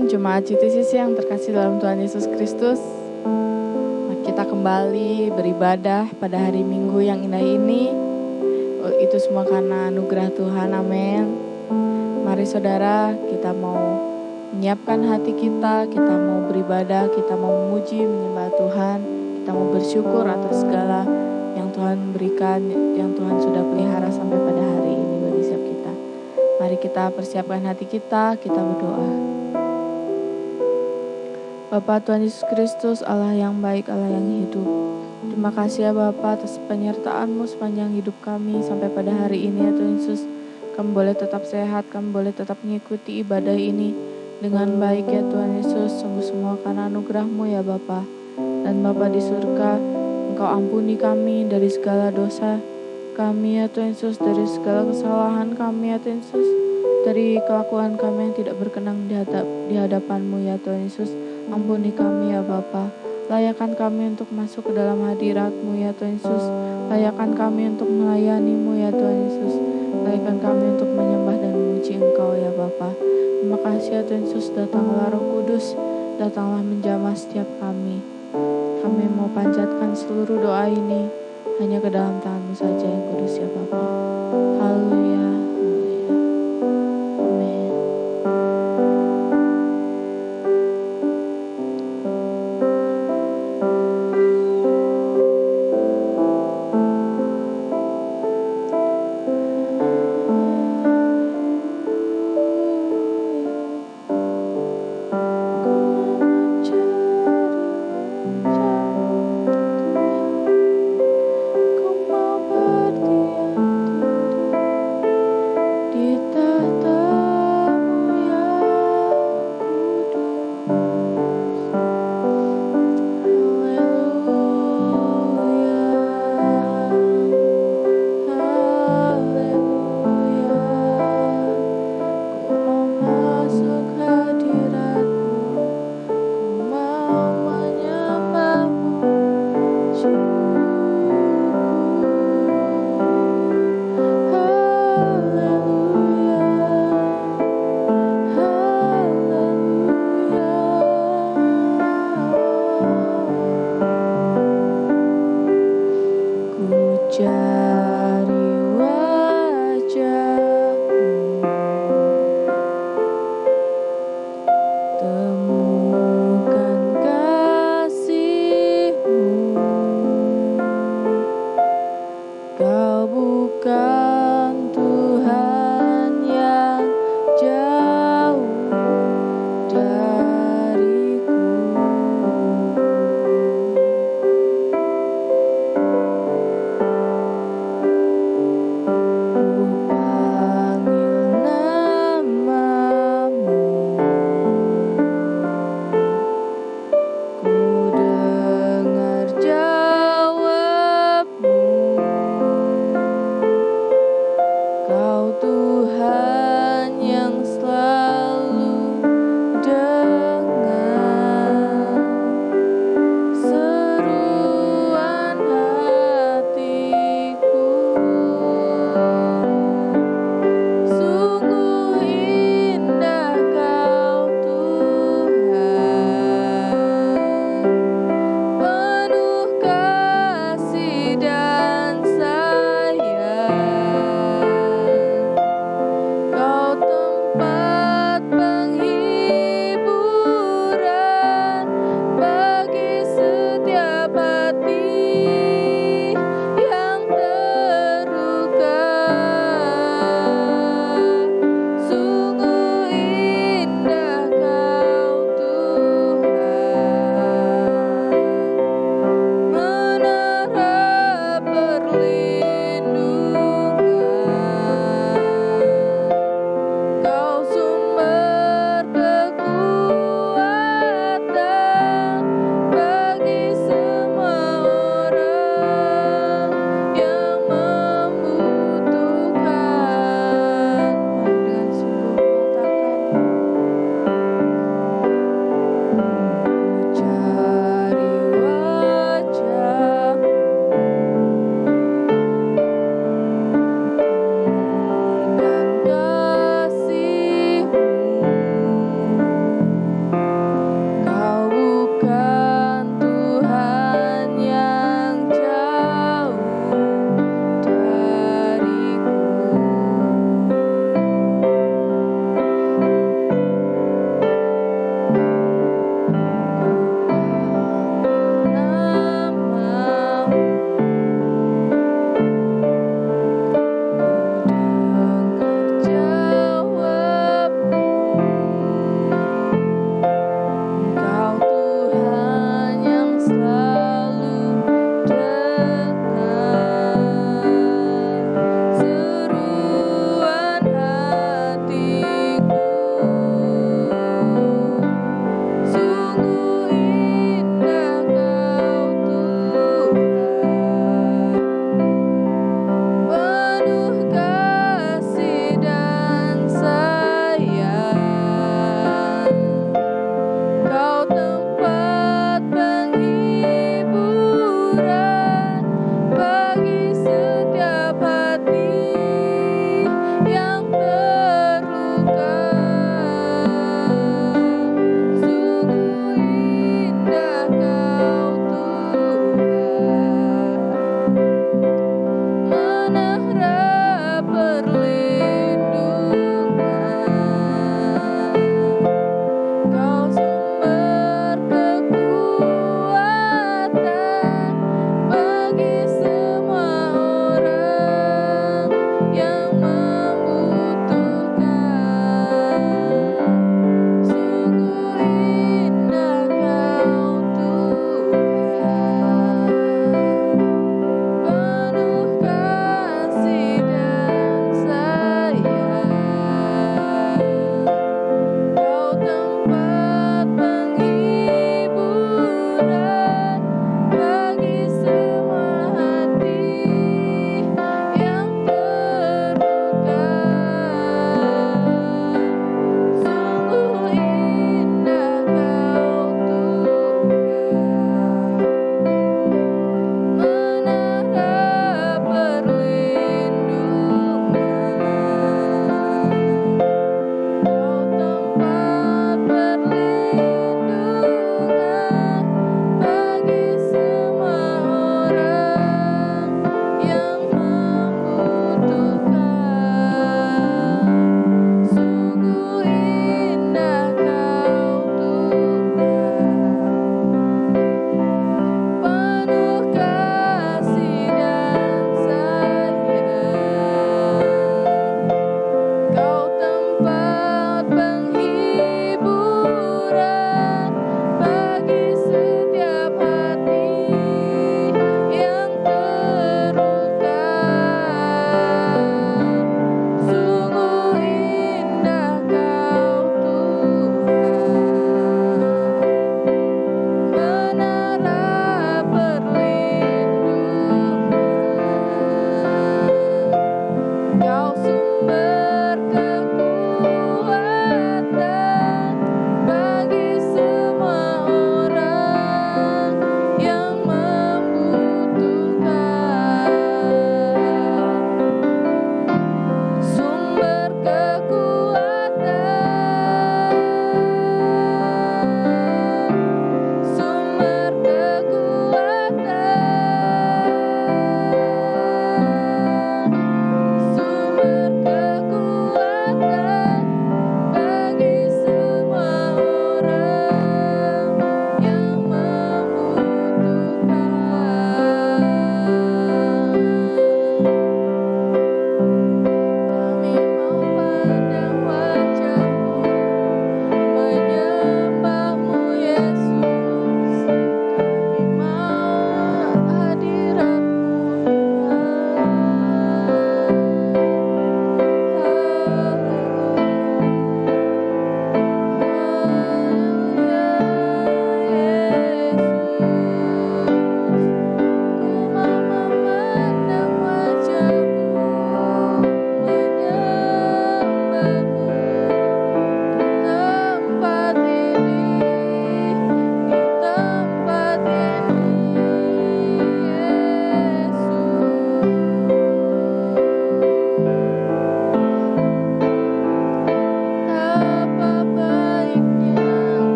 Shalom, Jemaat GTCC yang terkasih dalam Tuhan Yesus Kristus. Kita kembali beribadah pada hari Minggu yang indah ini. Itu semua karena anugerah Tuhan, amin. Mari saudara, kita mau menyiapkan hati kita mau beribadah, kita mau memuji, menyembah Tuhan. Kita mau bersyukur atas segala yang Tuhan berikan, yang Tuhan sudah pelihara sampai pada hari ini bagi setiap kita. Mari kita persiapkan hati kita berdoa. Bapa Tuhan Yesus Kristus, Allah yang baik, Allah yang hidup. Terima kasih ya Bapa atas penyertaan-Mu sepanjang hidup kami sampai pada hari ini ya Tuhan Yesus. Kami boleh tetap sehat, kami boleh tetap mengikuti ibadah ini dengan baik ya Tuhan Yesus. Sungguh semua karena anugerah-Mu ya Bapa. Dan Bapa di surga, Engkau ampuni kami dari segala dosa kami ya Tuhan Yesus, dari segala kesalahan kami ya Tuhan Yesus, dari kelakuan kami yang tidak berkenan di hadapan-Mu ya Tuhan Yesus. Ampuni kami ya Bapa. Layakan kami untuk masuk ke dalam hadirat-Mu ya Tuhan Yesus. Layakan kami untuk melayani-Mu ya Tuhan Yesus. Layakan kami untuk menyembah dan memuji Engkau ya Bapa. Terima kasih ya Tuhan Yesus. Datanglah Roh Kudus, datanglah menjamah setiap kami. Kami mau panjatkan seluruh doa ini hanya ke dalam tangan-Mu saja yang kudus ya Bapa. Haleluya.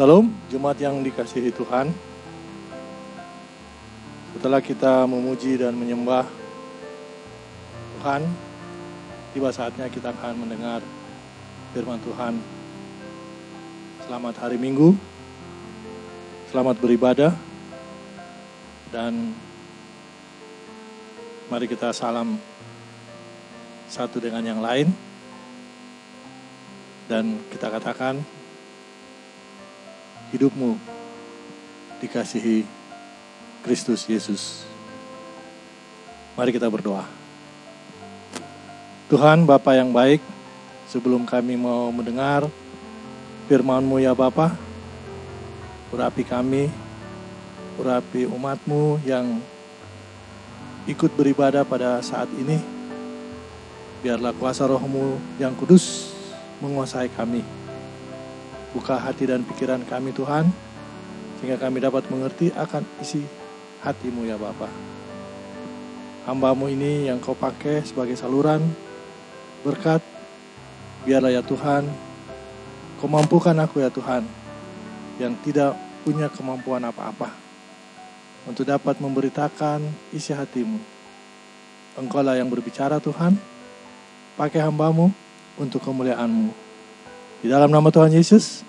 Salam, jemaat yang dikasihi Tuhan. Setelah kita memuji dan menyembah Tuhan, tiba saatnya kita akan mendengar firman Tuhan. Selamat hari Minggu, selamat beribadah, dan mari kita salam satu dengan yang lain. Dan kita katakan, hidupmu dikasihi Kristus Yesus. Mari kita berdoa. Tuhan Bapa yang baik, sebelum kami mau mendengar firman-Mu ya Bapa, urapi kami, urapi umat-Mu yang ikut beribadah pada saat ini. Biarlah kuasa Roh-Mu yang kudus menguasai kami. Buka hati dan pikiran kami Tuhan, sehingga kami dapat mengerti akan isi hati-Mu ya Bapa. Hamba-Mu ini yang Kau pakai sebagai saluran berkat, biarlah ya Tuhan, Kau mampukan aku ya Tuhan, yang tidak punya kemampuan apa-apa, untuk dapat memberitakan isi hati-Mu. Engkau-lah yang berbicara Tuhan, pakai hamba-Mu untuk kemuliaan-Mu. Di dalam nama Tuhan Yesus,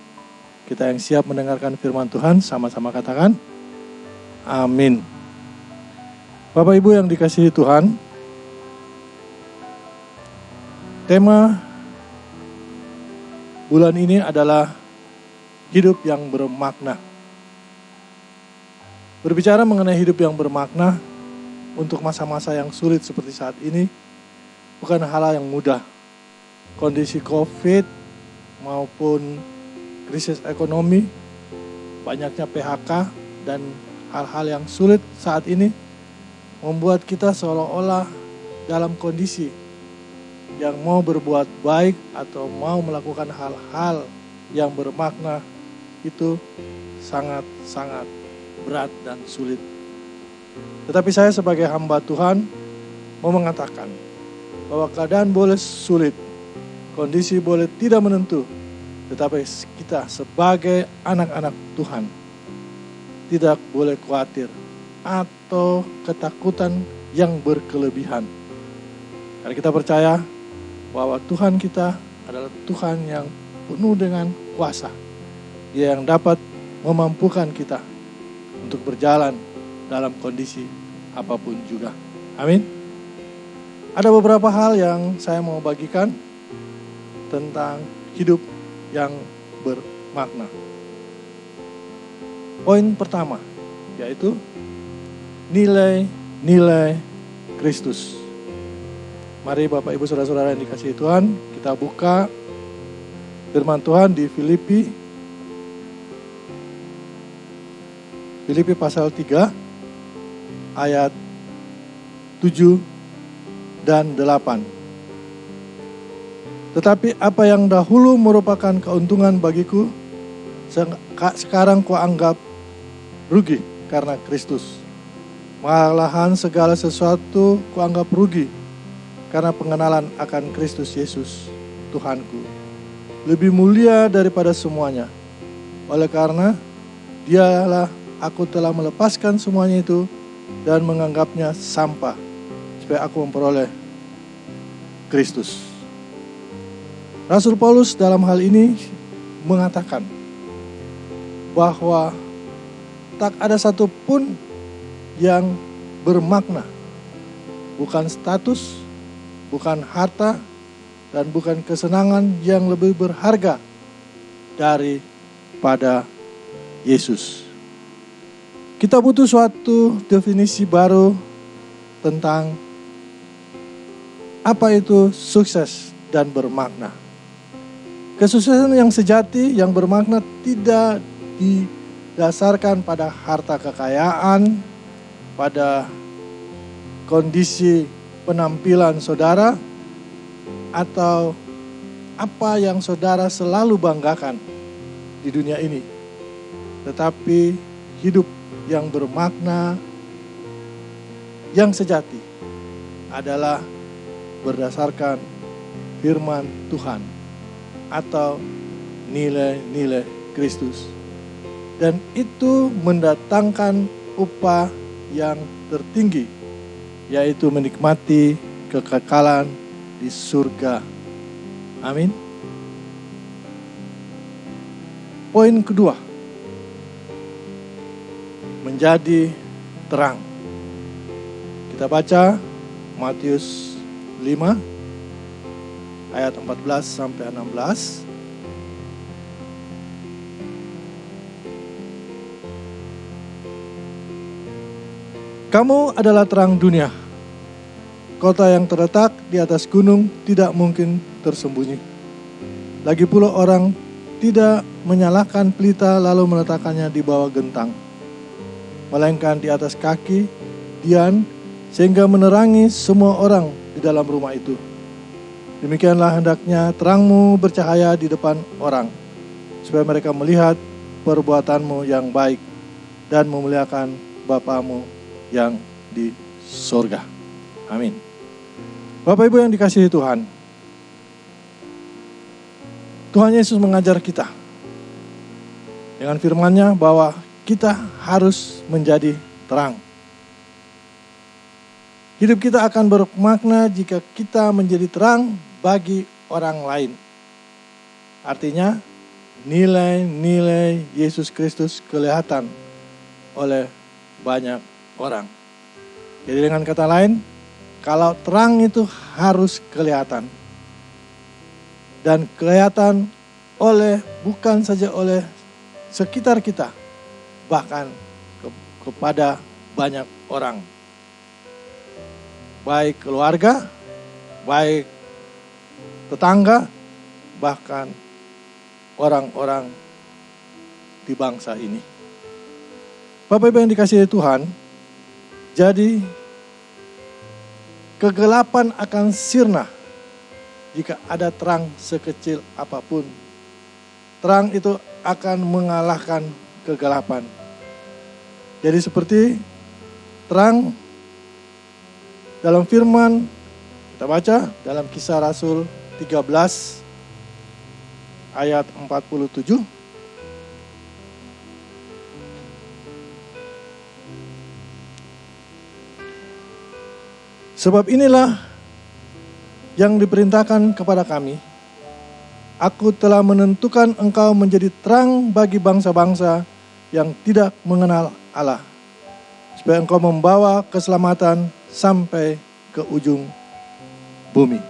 kita yang siap mendengarkan firman Tuhan, sama-sama katakan, amin. Bapak Ibu yang dikasihi Tuhan, tema bulan ini adalah hidup yang bermakna. Berbicara mengenai hidup yang bermakna untuk masa-masa yang sulit seperti saat ini, bukan hal yang mudah. Kondisi COVID maupun krisis ekonomi, banyaknya PHK, dan hal-hal yang sulit saat ini membuat kita seolah-olah dalam kondisi yang mau berbuat baik atau mau melakukan hal-hal yang bermakna itu sangat-sangat berat dan sulit. Tetapi saya sebagai hamba Tuhan mau mengatakan bahwa keadaan boleh sulit, kondisi boleh tidak menentu, tetapi kita sebagai anak-anak Tuhan tidak boleh khawatir atau ketakutan yang berkelebihan. Karena kita percaya bahwa Tuhan kita adalah Tuhan yang penuh dengan kuasa. Dia yang dapat memampukan kita untuk berjalan dalam kondisi apapun juga. Amin. Ada beberapa hal yang saya mau bagikan tentang hidup yang bermakna. Poin pertama yaitu nilai-nilai Kristus. Mari Bapak Ibu Saudara-saudara yang dikasihi Tuhan, kita buka firman Tuhan di Filipi pasal 3 ayat 7 dan 8. Tetapi apa yang dahulu merupakan keuntungan bagiku, sekarang kuanggap rugi karena Kristus. Malahan segala sesuatu kuanggap rugi karena pengenalan akan Kristus Yesus, Tuhanku. Lebih mulia daripada semuanya. Oleh karena Dialah aku telah melepaskan semuanya itu dan menganggapnya sampah, supaya aku memperoleh Kristus. Rasul Paulus dalam hal ini mengatakan bahwa tak ada satupun yang bermakna, bukan status, bukan harta, dan bukan kesenangan yang lebih berharga daripada Yesus. Kita butuh suatu definisi baru tentang apa itu sukses dan bermakna. Kesuksesan yang sejati, yang bermakna tidak didasarkan pada harta kekayaan, pada kondisi penampilan saudara, atau apa yang saudara selalu banggakan di dunia ini. Tetapi hidup yang bermakna, yang sejati adalah berdasarkan firman Tuhan atau nilai-nilai Kristus. Dan itu mendatangkan upah yang tertinggi, yaitu menikmati kekekalan di surga. Amin. Poin kedua, menjadi terang. Kita baca Matius 5 ayat 14 sampai 16. Kamu adalah terang dunia. Kota yang terletak di atas gunung tidak mungkin tersembunyi. Lagi pula orang tidak menyalakan pelita lalu meletakkannya di bawah gentang, melainkan di atas kaki dian, sehingga menerangi semua orang di dalam rumah itu. Demikianlah hendaknya terangmu bercahaya di depan orang, supaya mereka melihat perbuatanmu yang baik dan memuliakan Bapamu yang di sorga. Amin. Bapak Ibu yang dikasihi Tuhan, Tuhan Yesus mengajar kita dengan firman-Nya bahwa kita harus menjadi terang. Hidup kita akan bermakna jika kita menjadi terang bagi orang lain. Artinya, nilai-nilai Yesus Kristus kelihatan oleh banyak orang. Jadi dengan kata lain, kalau terang itu harus kelihatan. Dan kelihatan bukan saja oleh sekitar kita, bahkan kepada banyak orang. Baik keluarga, baik tetangga, bahkan orang-orang di bangsa ini. Bapak Ibu yang dikasihi Tuhan, jadi kegelapan akan sirna jika ada terang sekecil apapun. Terang itu akan mengalahkan kegelapan. Jadi seperti terang dalam firman Kita baca dalam Kisah Rasul 13 ayat 47. Sebab inilah yang diperintahkan kepada kami. Aku telah menentukan engkau menjadi terang bagi bangsa-bangsa yang tidak mengenal Allah, supaya engkau membawa keselamatan sampai ke ujung bumi.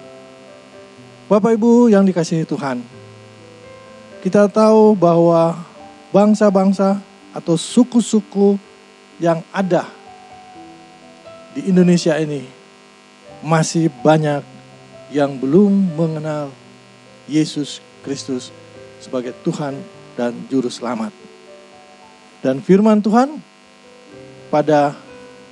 Bapak Ibu yang dikasihi Tuhan, kita tahu bahwa bangsa-bangsa atau suku-suku yang ada di Indonesia ini masih banyak yang belum mengenal Yesus Kristus sebagai Tuhan dan Juru Selamat. Dan firman Tuhan pada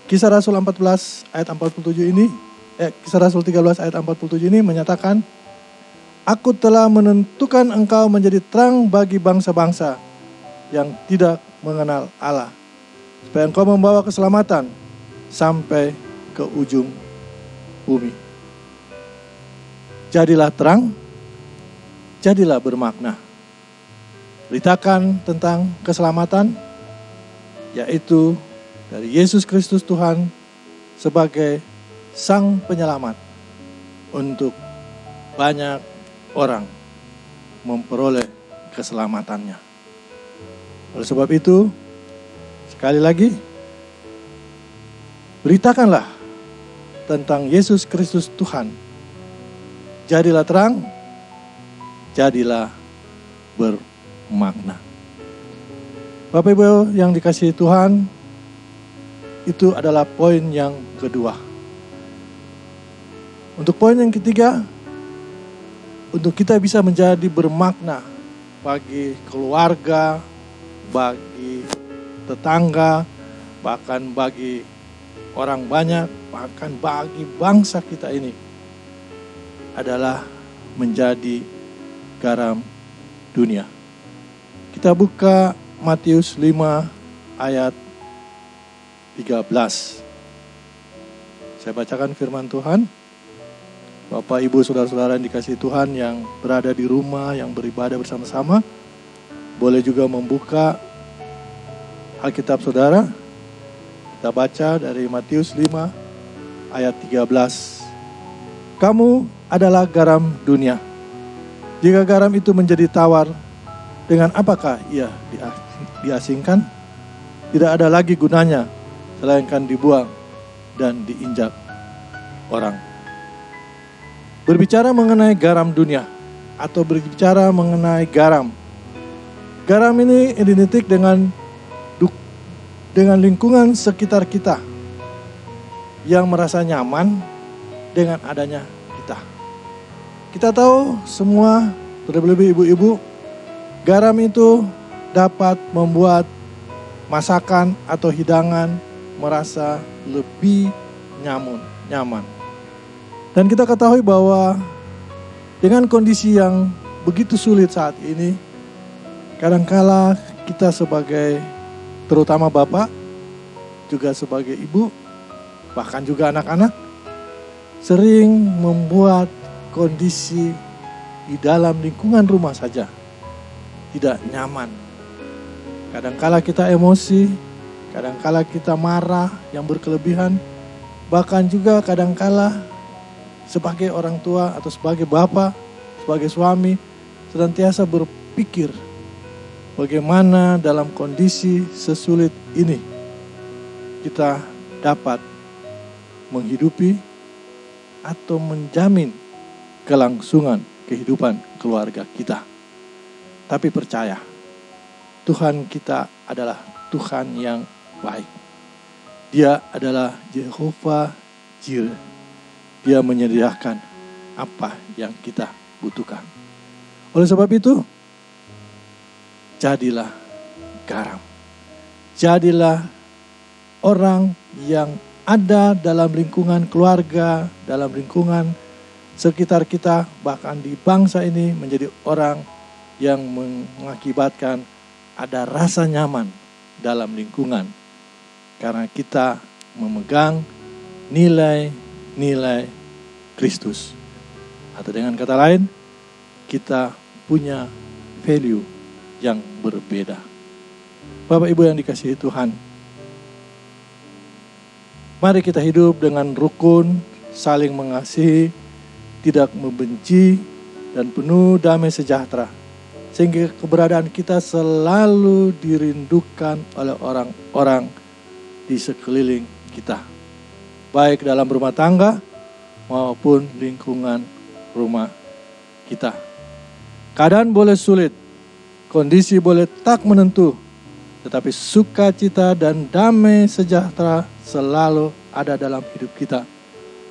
Kisah Rasul 14 ayat 47 ini, Kisah Rasul 13 ayat 47 ini menyatakan, Aku telah menentukan engkau menjadi terang bagi bangsa-bangsa yang tidak mengenal Allah, supaya engkau membawa keselamatan sampai ke ujung bumi. Jadilah terang, jadilah bermakna. Beritakan tentang keselamatan, yaitu dari Yesus Kristus Tuhan sebagai Sang Penyelamat untuk banyak orang memperoleh keselamatannya. Oleh sebab itu, sekali lagi, beritakanlah tentang Yesus Kristus Tuhan. Jadilah terang, jadilah bermakna. Bapak Ibu yang dikasihi Tuhan, itu adalah poin yang kedua. Untuk poin yang ketiga, untuk kita bisa menjadi bermakna bagi keluarga, bagi tetangga, bahkan bagi orang banyak, bahkan bagi bangsa kita ini, adalah menjadi garam dunia. Kita buka Matius 5 ayat 13. Saya bacakan firman Tuhan. Bapak, Ibu, Saudara-saudara yang dikasihi Tuhan yang berada di rumah, yang beribadah bersama-sama, boleh juga membuka Alkitab saudara. Kita baca dari Matius 5 ayat 13. Kamu adalah garam dunia. Jika garam itu menjadi tawar, dengan apakah ia diasingkan? Tidak ada lagi gunanya, selainkan dibuang dan diinjak orang. Berbicara mengenai garam dunia, atau berbicara mengenai garam. Garam ini identik dengan lingkungan sekitar kita yang merasa nyaman dengan adanya kita. Kita tahu semua, terlebih ibu-ibu, garam itu dapat membuat masakan atau hidangan merasa lebih nyaman. Dan kita ketahui bahwa dengan kondisi yang begitu sulit saat ini, kadangkala kita sebagai terutama bapak, juga sebagai ibu, bahkan juga anak-anak, sering membuat kondisi di dalam lingkungan rumah saja tidak nyaman. Kadangkala kita emosi, kadangkala kita marah yang berkelebihan, bahkan juga kadangkala sebagai orang tua atau sebagai bapak, sebagai suami, senantiasa berpikir bagaimana dalam kondisi sesulit ini kita dapat menghidupi atau menjamin kelangsungan kehidupan keluarga kita. Tapi percaya, Tuhan kita adalah Tuhan yang baik. Dia adalah Jehovah Jireh. Dia menyediakan apa yang kita butuhkan. Oleh sebab itu, jadilah garam. Jadilah orang yang ada dalam lingkungan keluarga, dalam lingkungan sekitar kita, bahkan di bangsa ini menjadi orang yang mengakibatkan ada rasa nyaman dalam lingkungan. Karena kita memegang nilai-nilai Kristus. Atau dengan kata lain, kita punya value yang berbeda. Bapak Ibu yang dikasihi Tuhan, mari kita hidup dengan rukun, saling mengasihi, tidak membenci, dan penuh damai sejahtera. Sehingga keberadaan kita selalu dirindukan oleh orang-orang di sekeliling kita. Baik dalam rumah tangga maupun lingkungan rumah kita. Keadaan boleh sulit, kondisi boleh tak menentu, tetapi sukacita dan damai sejahtera selalu ada dalam hidup kita.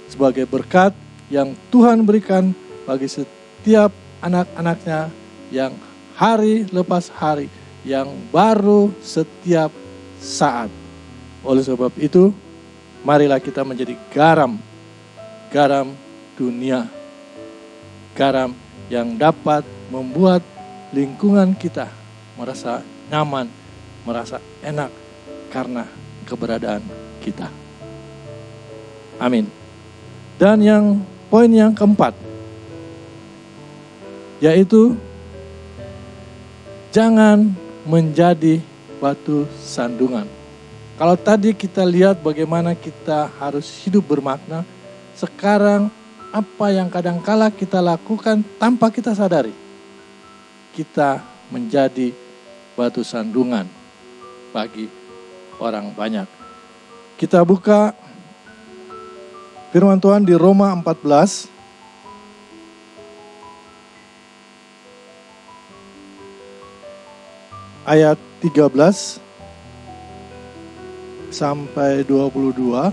Sebagai berkat yang Tuhan berikan bagi setiap anak-anaknya yang hari lepas hari, yang baru setiap saat. Oleh sebab itu, marilah kita menjadi garam dunia. Garam yang dapat membuat lingkungan kita merasa nyaman, merasa enak karena keberadaan kita. Amin. Dan poin yang keempat, yaitu jangan menjadi batu sandungan. Kalau tadi kita lihat bagaimana kita harus hidup bermakna, sekarang apa yang kadangkala kita lakukan tanpa kita sadari, kita menjadi batu sandungan bagi orang banyak. Kita buka firman Tuhan di Roma 14 ayat 13 sampai 22.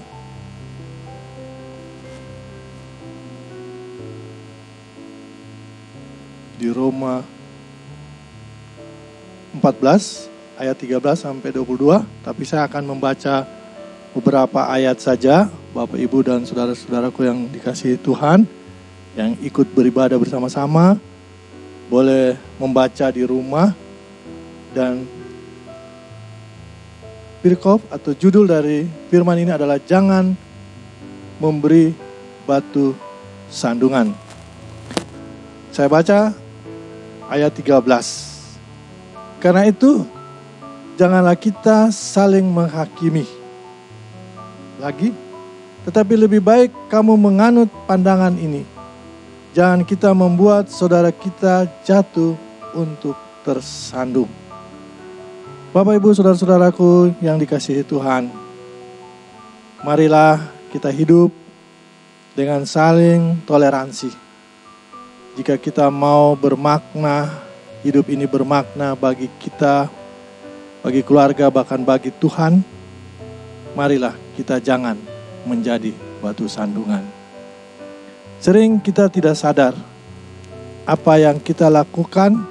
Di Roma 14 ayat 13 sampai 22, tapi saya akan membaca beberapa ayat saja. Bapak Ibu dan saudara-saudaraku yang dikasihi Tuhan, yang ikut beribadah bersama-sama, boleh membaca di rumah. Dan Pirkop atau judul dari firman ini adalah jangan memberi batu sandungan. Saya baca ayat 13. Karena itu, janganlah kita saling menghakimi lagi, tetapi lebih baik kamu menganut pandangan ini. Jangan kita membuat saudara kita jatuh untuk tersandung. Bapak Ibu saudara-saudaraku yang dikasihi Tuhan, marilah kita hidup dengan saling toleransi. Jika kita mau bermakna, hidup ini bermakna bagi kita, bagi keluarga, bahkan bagi Tuhan, marilah kita jangan menjadi batu sandungan. Sering kita tidak sadar apa yang kita lakukan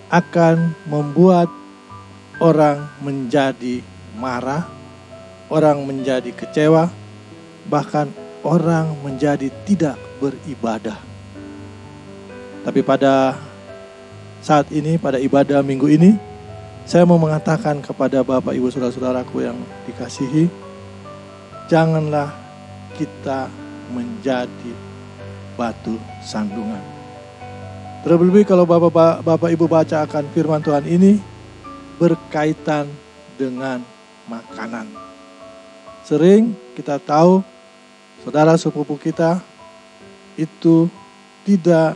akan membuat orang menjadi marah, orang menjadi kecewa, bahkan orang menjadi tidak beribadah. Tapi pada saat ini, pada ibadah minggu ini, saya mau mengatakan kepada Bapak Ibu saudara-saudaraku yang dikasihi, janganlah kita menjadi batu sandungan. Terlebih kalau Bapak Ibu baca akan firman Tuhan ini berkaitan dengan makanan. Sering kita tahu saudara sepupu kita itu tidak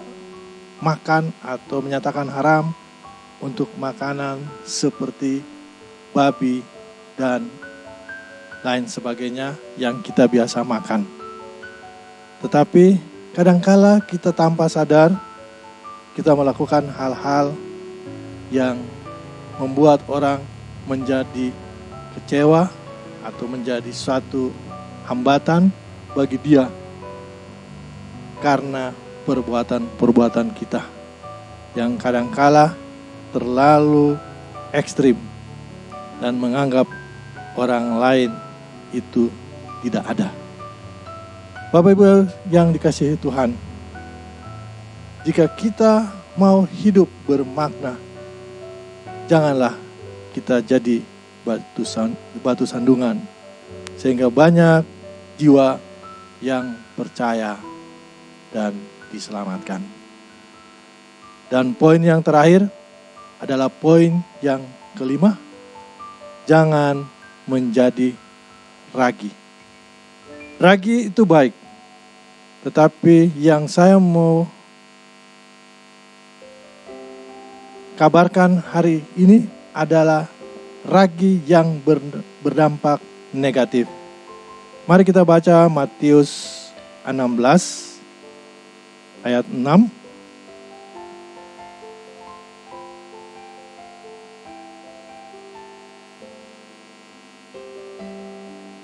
makan atau menyatakan haram untuk makanan seperti babi dan lain sebagainya yang kita biasa makan. Tetapi kadangkala kita tanpa sadar kita melakukan hal-hal yang membuat orang menjadi kecewa atau menjadi suatu hambatan bagi dia karena perbuatan-perbuatan kita yang kadangkala terlalu ekstrim dan menganggap orang lain itu tidak ada. Bapak Ibu yang dikasihi Tuhan, jika kita mau hidup bermakna, janganlah kita jadi batu sandungan sehingga banyak jiwa yang percaya dan diselamatkan. Dan poin yang terakhir adalah poin yang kelima, jangan menjadi ragi. Ragi itu baik, tetapi yang saya mau kabarkan hari ini adalah ragi yang berdampak negatif. Mari kita baca Matius 16 ayat 6.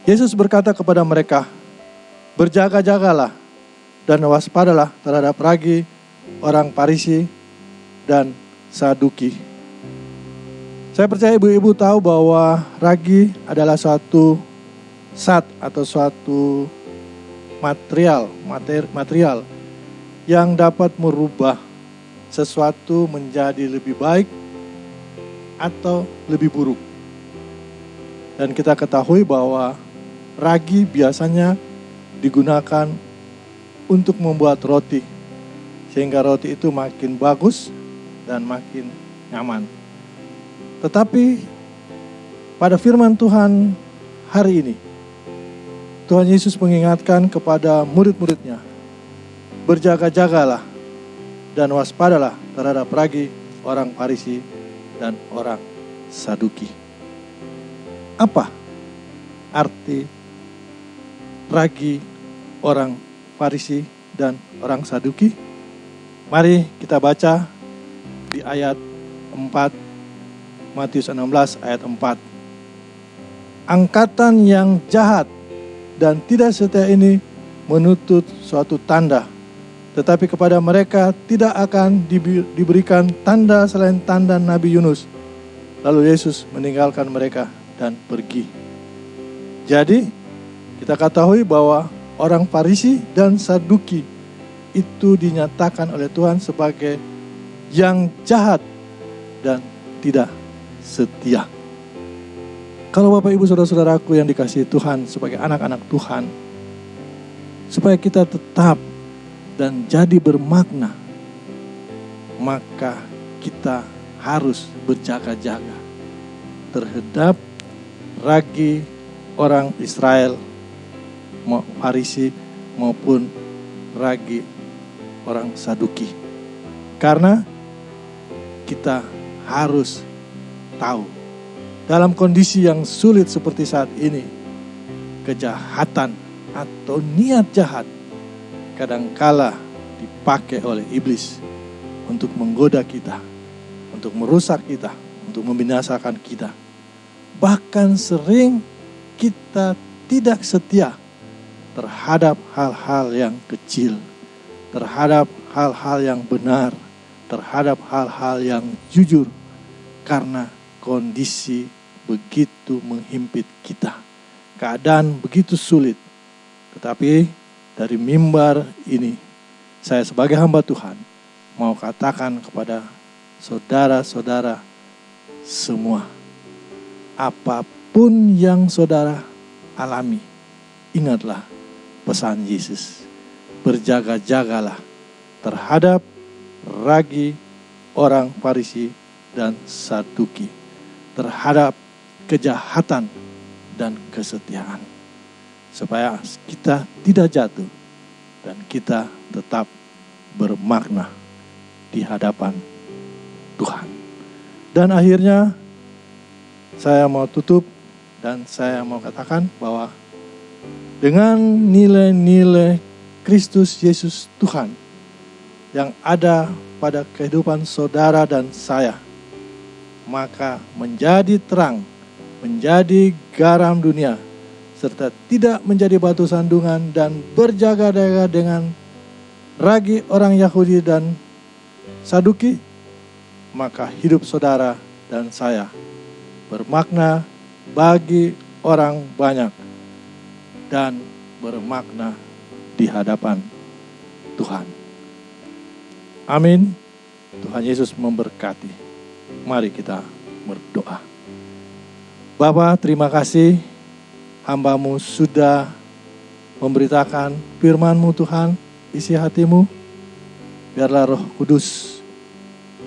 Yesus berkata kepada mereka, berjaga-jagalah dan waspadalah terhadap ragi orang Farisi dan Saduki. Saya percaya ibu-ibu tahu bahwa ragi adalah suatu zat atau suatu material yang dapat merubah sesuatu menjadi lebih baik atau lebih buruk. Dan kita ketahui bahwa ragi biasanya digunakan untuk membuat roti, sehingga roti itu makin bagus dan makin nyaman. Tetapi pada firman Tuhan hari ini, Tuhan Yesus mengingatkan kepada murid-muridnya, berjaga-jagalah dan waspadalah terhadap ragi orang Farisi dan orang Saduki. Apa arti ragi orang Farisi dan orang Saduki? Mari kita baca di ayat 4, Matius 16 ayat 4. Angkatan yang jahat dan tidak setia ini menuntut suatu tanda, tetapi kepada mereka tidak akan diberikan tanda selain tanda Nabi Yunus. Lalu Yesus meninggalkan mereka dan pergi. Jadi kita ketahui bahwa orang Farisi dan Saduki itu dinyatakan oleh Tuhan sebagai yang jahat dan tidak setia. Kalau Bapak Ibu Saudara-saudaraku yang dikasihi Tuhan sebagai anak-anak Tuhan, supaya kita tetap dan jadi bermakna, maka kita harus berjaga-jaga terhadap ragi orang Israel, Farisi maupun ragi orang Saduki. Karena kita harus tahu, dalam kondisi yang sulit seperti saat ini, kejahatan atau niat jahat kadangkala dipakai oleh iblis untuk menggoda kita, untuk merusak kita, untuk membinasakan kita. Bahkan sering kita tidak setia terhadap hal-hal yang kecil, terhadap hal-hal yang benar, terhadap hal-hal yang jujur, karena kondisi begitu menghimpit kita, keadaan begitu sulit. Tetapi dari mimbar ini, saya sebagai hamba Tuhan mau katakan kepada saudara-saudara semua, apapun yang saudara alami, ingatlah pesan Yesus, berjaga-jagalah terhadap ragi orang Farisi dan Saduki, terhadap kejahatan dan kesetiaan, supaya kita tidak jatuh dan kita tetap bermakna di hadapan Tuhan. Dan akhirnya saya mau tutup dan saya mau katakan bahwa dengan nilai-nilai Kristus Yesus Tuhan yang ada pada kehidupan saudara dan saya, maka menjadi terang, menjadi garam dunia, serta tidak menjadi batu sandungan dan berjaga-jaga dengan ragi orang Yahudi dan Saduki, maka hidup saudara dan saya bermakna bagi orang banyak dan bermakna di hadapan Tuhan. Amin. Tuhan Yesus memberkati. Mari kita berdoa. Bapa, terima kasih hamba-Mu sudah memberitakan firman-Mu Tuhan, isi hatimu. Biarlah Roh Kudus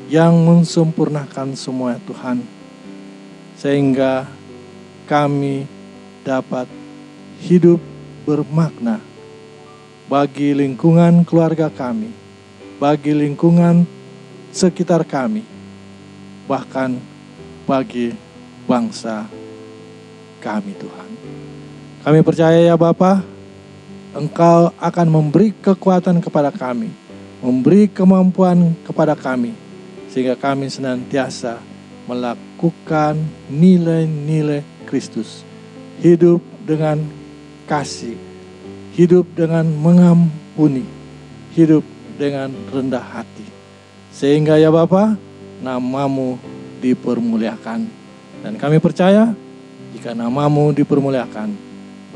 yang mensempurnakan semua Tuhan, sehingga kami dapat hidup bermakna bagi lingkungan keluarga kami, bagi lingkungan sekitar kami, bahkan bagi bangsa kami Tuhan. Kami percaya ya Bapa, Engkau akan memberi kekuatan kepada kami, memberi kemampuan kepada kami, sehingga kami senantiasa melakukan nilai-nilai Kristus, hidup dengan kasih, hidup dengan mengampuni, hidup dengan rendah hati. Sehingga ya Bapa, nama-Mu dipermuliakan. Dan kami percaya, jika nama-Mu dipermuliakan,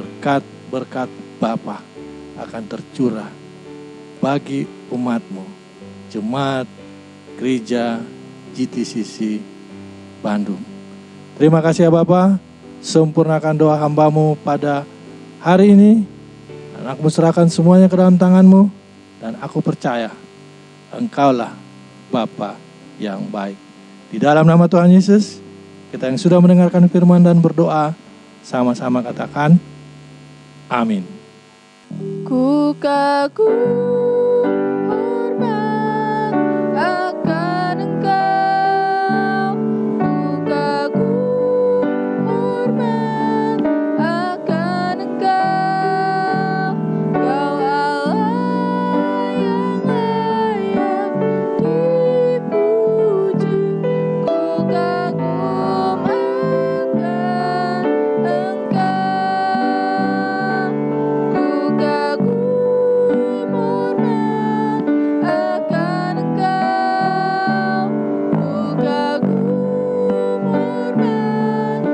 berkat-berkat Bapa akan tercurah bagi umat-Mu, Jemaat Gereja GTCC Bandung. Terima kasih ya Bapa, sempurnakan doa hamba-Mu pada hari ini, dan aku serahkan semuanya ke dalam tangan-Mu, dan aku percaya Engkaulah Bapa yang baik. Di dalam nama Tuhan Yesus, kita yang sudah mendengarkan firman dan berdoa, sama-sama katakan, amin. Ku kagum hormat akan Engkau, ku kagum hormat akan Engkau, Kau Allah yang layak dipuji. Ku kagum akan Engkau, ku kagum hormat akan Engkau, ku kagum hormat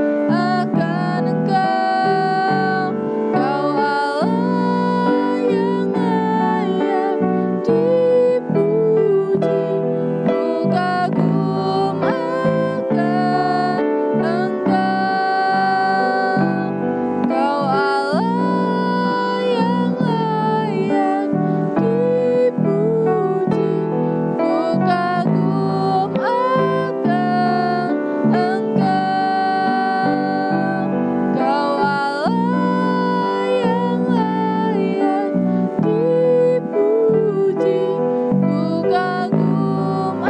akan Engkau, Kau Allah yang layak dipuji. Ku kagum akan Engkau, Kau Allah yang layak dipuji. Ku kagum akan Engkau, Kau Allah yang layak dipuji. Ku kagum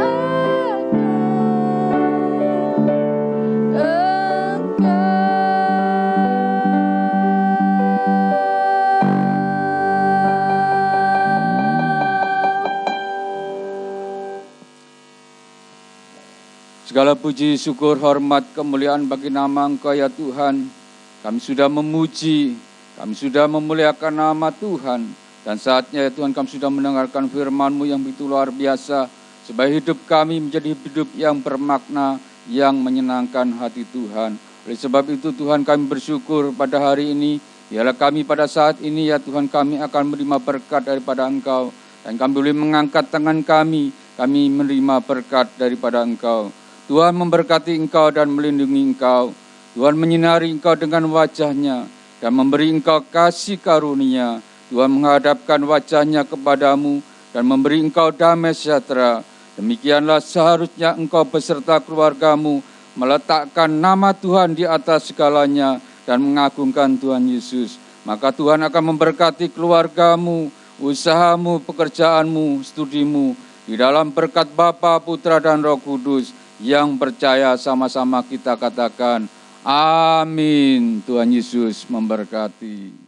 Segala puji, syukur, hormat, kemuliaan bagi nama Engkau ya Tuhan. Kami sudah memuji, kami sudah memuliakan nama Tuhan. Dan saatnya ya Tuhan, kami sudah mendengarkan firman-Mu yang begitu luar biasa, supaya hidup kami menjadi hidup yang bermakna, yang menyenangkan hati Tuhan. Oleh sebab itu Tuhan, kami bersyukur pada hari ini, biarlah kami pada saat ini ya Tuhan, kami akan menerima berkat daripada Engkau. Dan kami boleh mengangkat tangan kami menerima berkat daripada Engkau. Tuhan memberkati engkau dan melindungi engkau. Tuhan menyinari engkau dengan wajah-Nya dan memberi engkau kasih karunia. Tuhan menghadapkan wajah-Nya kepadamu dan memberi engkau damai sejahtera. Demikianlah seharusnya engkau beserta keluargamu meletakkan nama Tuhan di atas segalanya dan mengagungkan Tuhan Yesus. Maka Tuhan akan memberkati keluargamu, usahamu, pekerjaanmu, studimu, di dalam berkat Bapa, Putra, dan Roh Kudus. Yang percaya sama-sama kita katakan, amin. Tuhan Yesus memberkati.